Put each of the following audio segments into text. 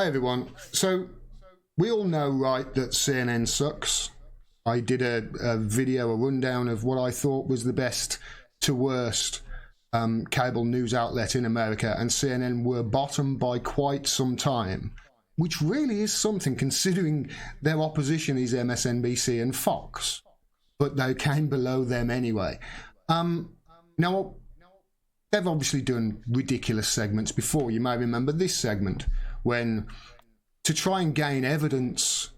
Hi everyone. So we all know, right, that CNN sucks. I did a video, a rundown of what I thought was the best to worst cable news outlet in America, and CNN were bottom by quite some time, which really is something considering their opposition is MSNBC and Fox, but they came below them anyway. Now, they've obviously done ridiculous segments before. You may remember this segment when, to try and gain evidence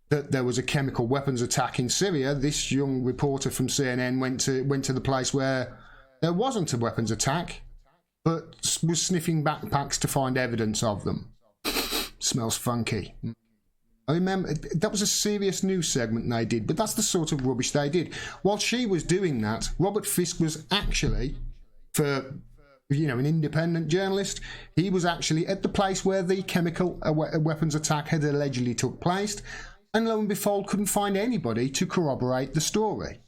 that there was a chemical weapons attack in Syria, this young reporter from CNN went to the place where there wasn't a weapons attack, but was sniffing backpacks to find evidence of them. Smells funky. I remember that was a serious news segment they did, but that's the sort of rubbish they did. While she was doing that, Robert Fisk was actually, for an independent journalist, he was actually at the place where the chemical weapons attack had allegedly took place, and lo and behold, couldn't find anybody to corroborate the story.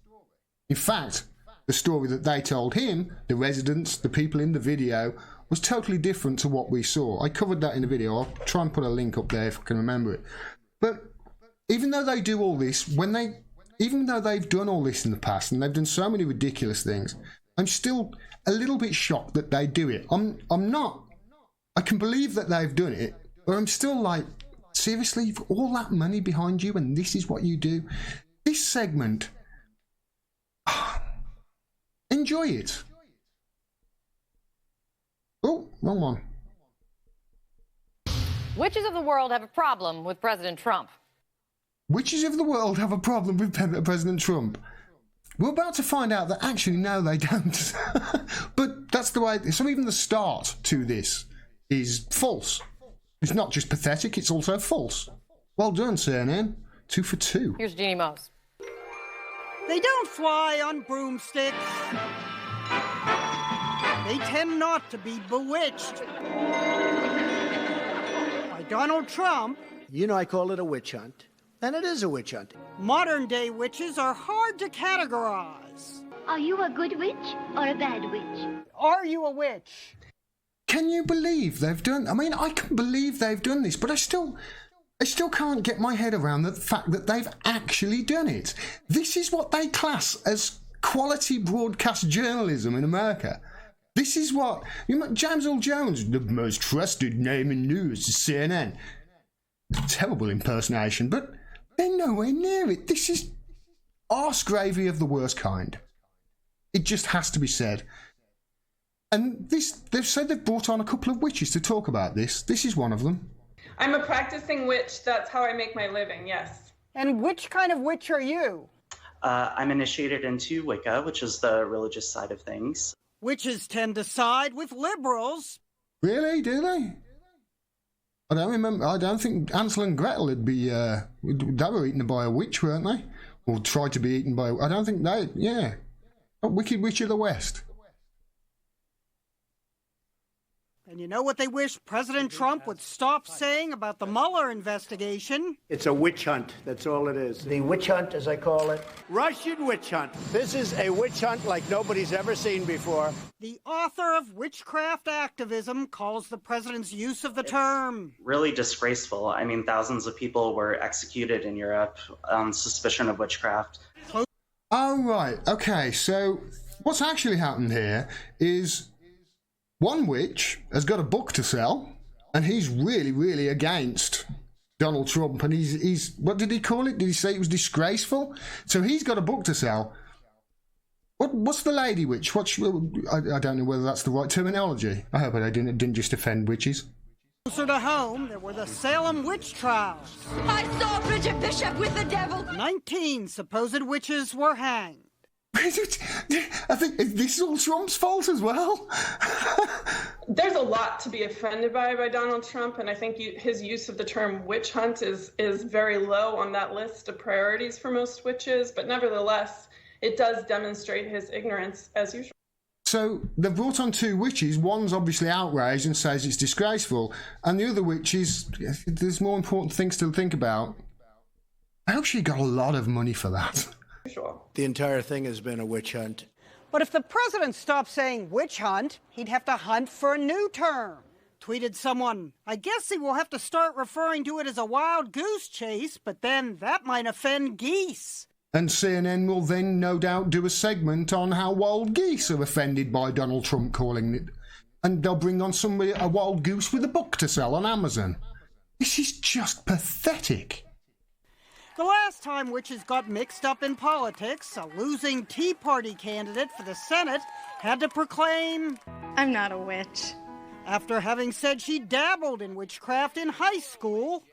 In fact, the story that they told him, the residents, the people in the video, was totally different to what we saw. I covered that in the video. I'll try and put a link up there if I can remember it. But even though they do all this, even though they've done all this in the past, and they've done so many ridiculous things, I'm still a little bit shocked that they do it. I'm not. I can believe that they've done it, but I'm still like, seriously, you've got all that money behind you and this is what you do? This segment, enjoy it. Oh, wrong one. Witches of the world have a problem with President Trump. Witches of the world have a problem with President Trump. We're about to find out that actually, no, they don't. But that's the way. So even the start to this is false. It's not just pathetic, it's also false. Well done, CNN. 2 for 2. Here's Jeannie Mose. They don't fly on broomsticks. They tend not to be bewitched. By Donald Trump. You know, I call it a witch hunt. And it is a witch hunt. Modern-day witches are hard to categorize. Are you a good witch or a bad witch? Are you a witch? Can you believe they've done... I mean, I can believe they've done this, but I still can't get my head around the fact that they've actually done it. This is what they class as quality broadcast journalism in America. This is what... James Earl Jones, the most trusted name in news is CNN. Terrible impersonation, but they're nowhere near it. This is arse gravy of the worst kind. It just has to be said. And they've said they've brought on a couple of witches to talk about this. This is one of them. I'm a practicing witch. That's how I make my living, yes. And which kind of witch are you? I'm initiated into Wicca, which is the religious side of things. Witches tend to side with liberals. Really? Do they? I don't remember. I don't think Hansel and Gretel would be. They were eaten by a witch, weren't they? Or tried to be eaten by. I don't think they. Yeah. A Wicked Witch of the West. And you know what they wish President Trump would stop saying about the Mueller investigation? It's a witch hunt. That's all it is. The witch hunt, as I call it. Russian witch hunt. This is a witch hunt like nobody's ever seen before. The author of Witchcraft Activism calls the president's use of the term really disgraceful. I mean, thousands of people were executed in Europe on suspicion of witchcraft. Oh, right. Okay, so what's actually happened here is one witch has got a book to sell, and he's really, really against Donald Trump, and he's what did he call it? Did he say it was disgraceful? So he's got a book to sell. What's the lady witch? I don't know whether that's the right terminology. I hope I didn't just offend witches. Closer to home, there were the Salem witch trials. I saw Bridget Bishop with the devil. 19 supposed witches were hanged. I think this is all Trump's fault as well. There's a lot to be offended by Donald Trump, and I think his use of the term witch hunt is very low on that list of priorities for most witches, but nevertheless, it does demonstrate his ignorance as usual. So they've brought on 2 witches. One's obviously outraged and says it's disgraceful, and the other witch is, there's more important things to think about. I hope she got a lot of money for that. Sure. The entire thing has been a witch hunt. But if the president stopped saying witch hunt, he'd have to hunt for a new term. tweeted someone, I guess he will have to start referring to it as a wild goose chase, but then that might offend geese. And CNN will then no doubt do a segment on how wild geese are offended by Donald Trump calling it. And they'll bring on a wild goose with a book to sell on Amazon. This is just pathetic. The last time witches got mixed up in politics, a losing Tea Party candidate for the Senate had to proclaim, I'm not a witch. After having said she dabbled in witchcraft in high school.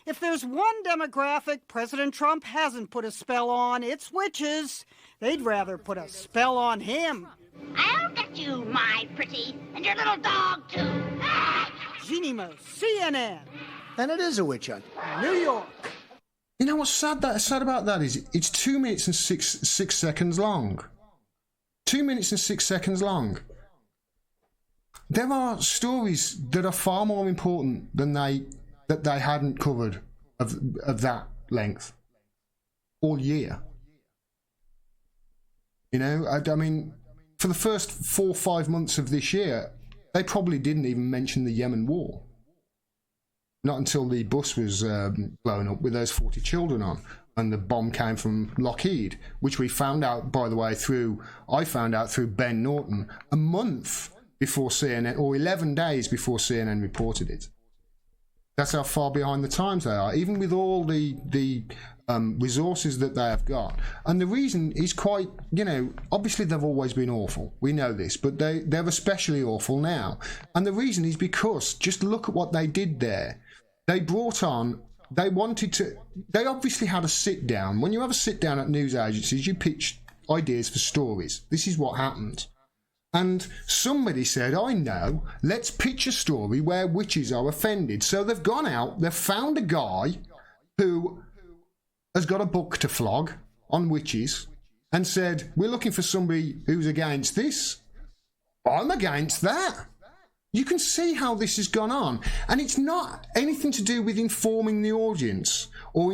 If there's one demographic President Trump hasn't put a spell on, it's witches. They'd rather put a spell on him. I'll get you, my pretty, and your little dog, too. Jeannie Mo, CNN, And it is a witch hunt. New York. You know what's sad about that is it's 2 minutes and six seconds long. 2 minutes and 6 seconds long. There are stories that are far more important than that they hadn't covered of that length all year. You know, I mean, for the first 4 or 5 months of this year, they probably didn't even mention the Yemen war. Not until the bus was blown up with those 40 children on, and the bomb came from Lockheed, which we found out, by the way, I found out through Ben Norton a month before CNN, or 11 days before CNN reported it. That's how far behind the times they are, even with all the resources that they have got. And the reason is quite, you know, obviously they've always been awful. We know this, but they're especially awful now. And the reason is because, just look at what they did there. They obviously had a sit down. When you have a sit down at news agencies, you pitch ideas for stories. This is what happened. And somebody said, I know, let's pitch a story where witches are offended. So they've gone out, they've found a guy who has got a book to flog on witches and said, we're looking for somebody who's against this. I'm against that. You can see how this has gone on. And it's not anything to do with informing the audience or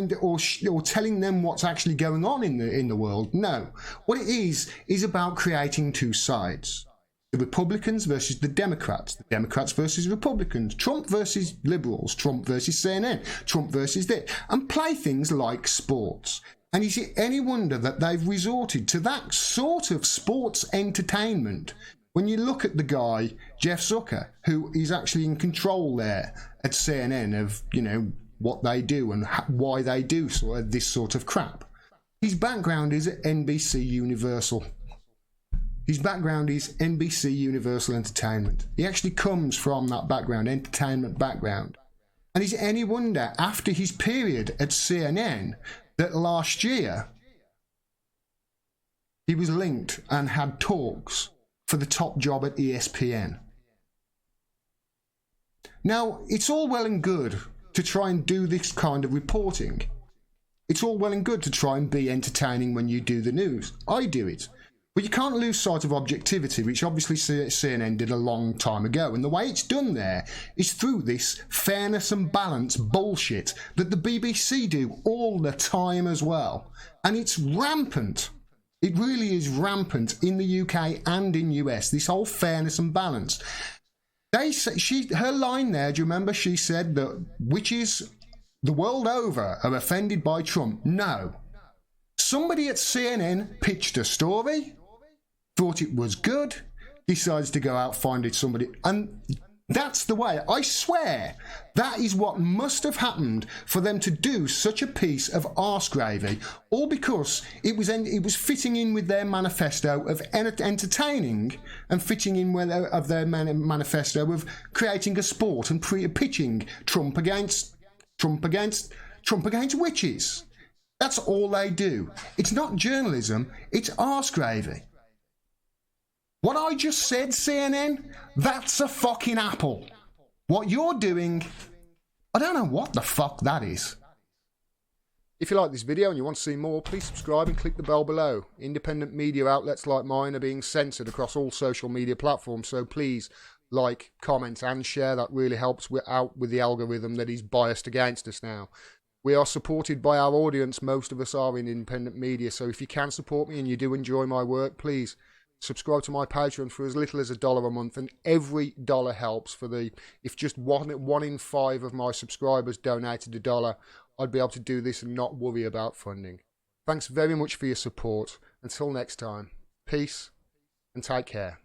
telling them what's actually going on in the world. No. What it is about creating two sides. The Republicans versus the Democrats versus Republicans, Trump versus liberals, Trump versus CNN, Trump versus this, and play things like sports. And is it any wonder that they've resorted to that sort of sports entertainment when you look at the guy, Jeff Zucker, who is actually in control there at CNN of, you know, what they do and why they do this sort of crap. His background is at NBC Universal. His background is NBC Universal Entertainment. He actually comes from that background, entertainment background. And is it any wonder, after his period at CNN, that last year he was linked and had talks for the top job at ESPN? Now, it's all well and good to try and do this kind of reporting. It's all well and good to try and be entertaining when you do the news. I do it. But you can't lose sight of objectivity, which obviously CNN did a long time ago. And the way it's done there is through this fairness and balance bullshit that the BBC do all the time as well. And it's rampant. It really is rampant in the UK and in US, this whole fairness and balance. They say, her line there, do you remember? She said that witches the world over are offended by Trump. No. Somebody at CNN pitched a story, thought it was good, decides to go out, find it somebody, and that's the way. I swear that is what must have happened for them to do such a piece of arse gravy, all because it was fitting in with their manifesto of entertaining and fitting in with their manifesto of creating a sport and pitching Trump against witches. That's all they do. It's not journalism, it's arse gravy. What I just said, CNN, that's a fucking apple. What you're doing, I don't know what the fuck that is. If you like this video and you want to see more, please subscribe and click the bell below. Independent media outlets like mine are being censored across all social media platforms, so please like, comment and share. That really helps out with the algorithm that is biased against us now. We are supported by our audience. Most of us are in independent media, so if you can support me and you do enjoy my work, please subscribe to my Patreon for as little as $1 a month, and every dollar helps. If just one in 5 of my subscribers donated $1, I'd be able to do this and not worry about funding. Thanks very much for your support. Until next time, peace and take care.